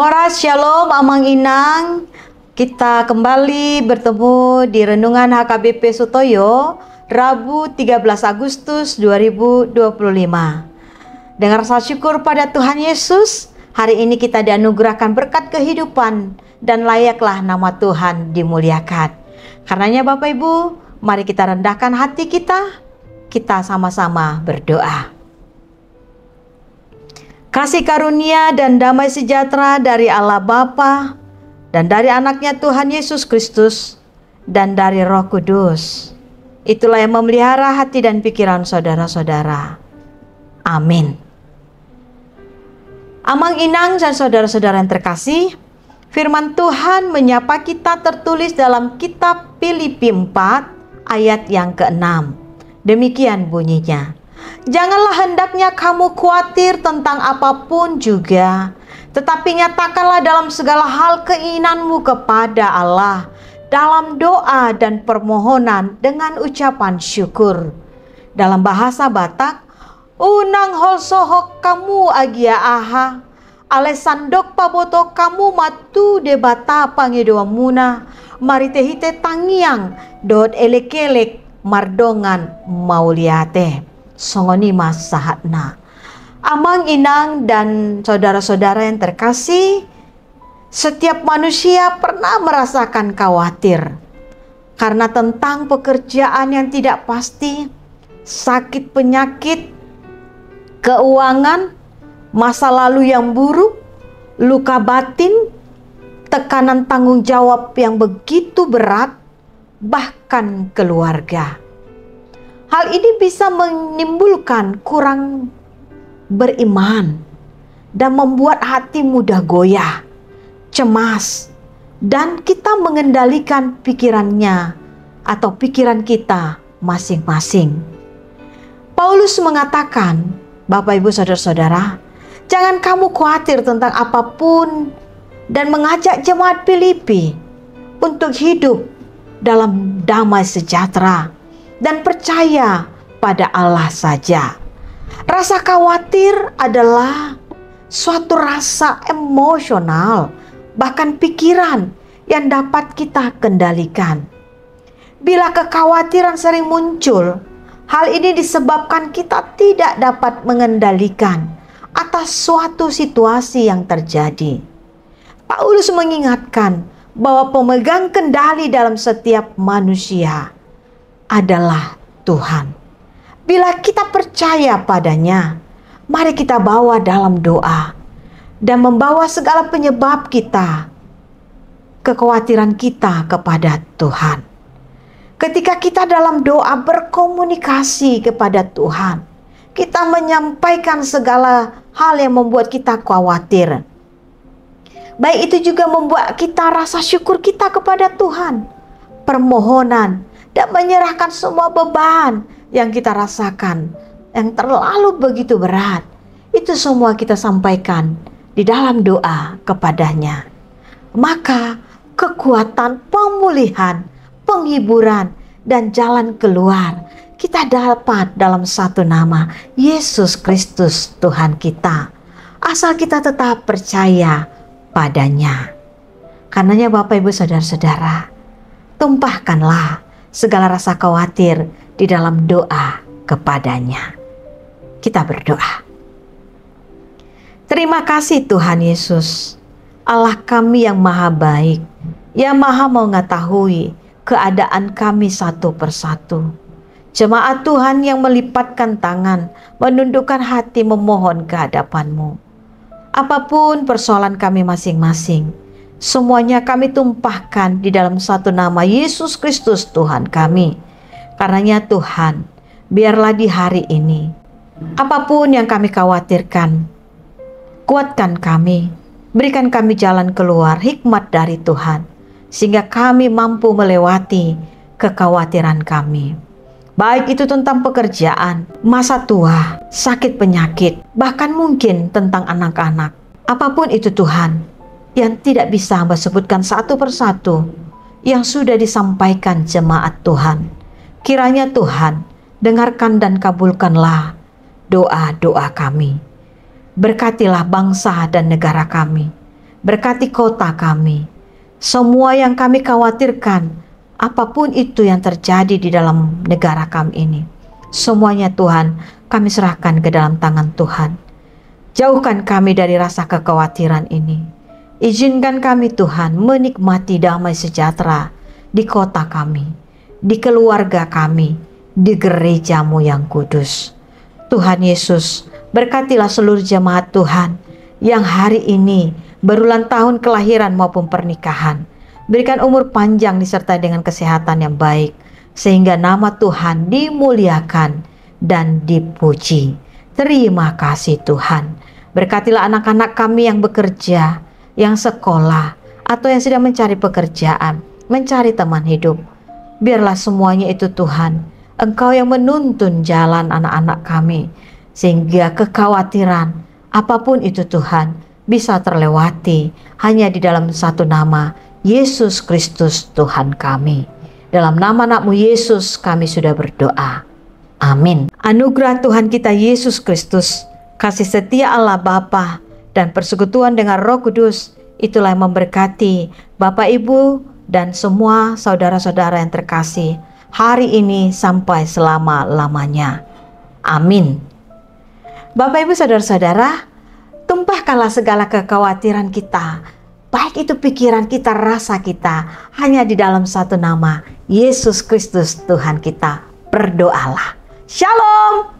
Mawaras Shalom Amang Inang. Kita kembali bertemu di Renungan HKBP Sutoyo Rabu 13 Agustus 2025. Dengan rasa syukur pada Tuhan Yesus, hari ini kita dianugerahkan berkat kehidupan dan layaklah nama Tuhan dimuliakan. Karenanya Bapak Ibu, mari kita rendahkan hati kita sama-sama berdoa. Kasih karunia dan damai sejahtera dari Allah Bapa dan dari anaknya Tuhan Yesus Kristus dan dari Roh Kudus, itulah yang memelihara hati dan pikiran saudara-saudara. Amin. Amang Inang dan saudara-saudara yang terkasih, firman Tuhan menyapa kita tertulis dalam kitab Filipi 4 ayat yang ke-6. Demikian bunyinya. Janganlah hendaknya kamu khawatir tentang apapun juga, tetapi nyatakanlah dalam segala hal keinginanmu kepada Allah dalam doa dan permohonan dengan ucapan syukur. Dalam bahasa Batak, unang holsohok kamu agia aha, alesandok paboto kamu matu debata pangedoa muna, maritehite tangiang dot elekelek mardongan mauliate. Songonima sahatna. Amang Inang dan saudara-saudara yang terkasih, setiap manusia pernah merasakan khawatir karena tentang pekerjaan yang tidak pasti, sakit penyakit, keuangan, masa lalu yang buruk, luka batin, tekanan tanggung jawab yang begitu berat, bahkan keluarga. Hal ini bisa menimbulkan kurang beriman dan membuat hati mudah goyah, cemas, dan kita mengendalikan pikirannya atau pikiran kita masing-masing. Paulus mengatakan, Bapak Ibu Saudara-saudara, jangan kamu khawatir tentang apapun dan mengajak jemaat Filipi untuk hidup dalam damai sejahtera dan percaya pada Allah saja. Rasa khawatir adalah suatu rasa emosional, bahkan pikiran yang dapat kita kendalikan. Bila kekhawatiran sering muncul, hal ini disebabkan kita tidak dapat mengendalikan atas suatu situasi yang terjadi. Paulus mengingatkan bahwa pemegang kendali dalam setiap manusia adalah Tuhan. Bila kita percaya padanya, mari kita bawa dalam doa dan membawa segala penyebab kita, kekhawatiran kita kepada Tuhan. Ketika kita dalam doa berkomunikasi kepada Tuhan, kita menyampaikan segala hal yang membuat kita khawatir. Baik itu juga membuat kita rasa syukur kita kepada Tuhan, permohonan, dan menyerahkan semua beban yang kita rasakan yang terlalu begitu berat. Itu semua kita sampaikan di dalam doa kepadanya. Maka kekuatan pemulihan, penghiburan, dan jalan keluar kita dapat dalam satu nama, Yesus Kristus Tuhan kita. Asal kita tetap percaya padanya. Karenanya Bapak Ibu Saudara-saudara, tumpahkanlah segala rasa khawatir di dalam doa kepadanya. Kita berdoa. Terima kasih Tuhan Yesus, Allah kami yang maha baik, yang maha mengetahui keadaan kami satu persatu. Jemaat Tuhan yang melipatkan tangan, menundukkan hati memohon ke hadapan-Mu. Apapun persoalan kami masing-masing, semuanya kami tumpahkan di dalam satu nama, Yesus Kristus Tuhan kami. Karenanya Tuhan, biarlah di hari ini, apapun yang kami khawatirkan, kuatkan kami, berikan kami jalan keluar, hikmat dari Tuhan, sehingga kami mampu melewati kekhawatiran kami. Baik itu tentang pekerjaan, masa tua, sakit penyakit, bahkan mungkin tentang anak-anak. Apapun itu Tuhan, yang tidak bisa hamba sebutkan satu persatu yang sudah disampaikan jemaat Tuhan. Kiranya Tuhan dengarkan dan kabulkanlah doa-doa kami. Berkatilah bangsa dan negara kami. Berkati kota kami. Semua yang kami khawatirkan, apapun itu yang terjadi di dalam negara kami ini, semuanya Tuhan kami serahkan ke dalam tangan Tuhan. Jauhkan kami dari rasa kekhawatiran ini. Izinkan kami Tuhan menikmati damai sejahtera di kota kami, di keluarga kami, di gereja-Mu yang kudus. Tuhan Yesus, berkatilah seluruh jemaat Tuhan yang hari ini berulang tahun kelahiran maupun pernikahan. Berikan umur panjang disertai dengan kesehatan yang baik, sehingga nama Tuhan dimuliakan dan dipuji. Terima kasih Tuhan. Berkatilah anak-anak kami yang bekerja, yang sekolah, atau yang sedang mencari pekerjaan, mencari teman hidup. Biarlah semuanya itu Tuhan, Engkau yang menuntun jalan anak-anak kami, sehingga kekhawatiran apapun itu Tuhan bisa terlewati hanya di dalam satu nama, Yesus Kristus Tuhan kami. Dalam nama anak-Mu Yesus kami sudah berdoa. Amin. Anugerah Tuhan kita Yesus Kristus, kasih setia Allah Bapa, dan persekutuan dengan Roh Kudus, itulah yang memberkati Bapak Ibu dan semua saudara-saudara yang terkasih hari ini sampai selama-lamanya. Amin. Bapak Ibu saudara-saudara, tumpahkanlah segala kekhawatiran kita, baik itu pikiran kita, rasa kita, hanya di dalam satu nama, Yesus Kristus Tuhan kita. Berdoalah. Shalom.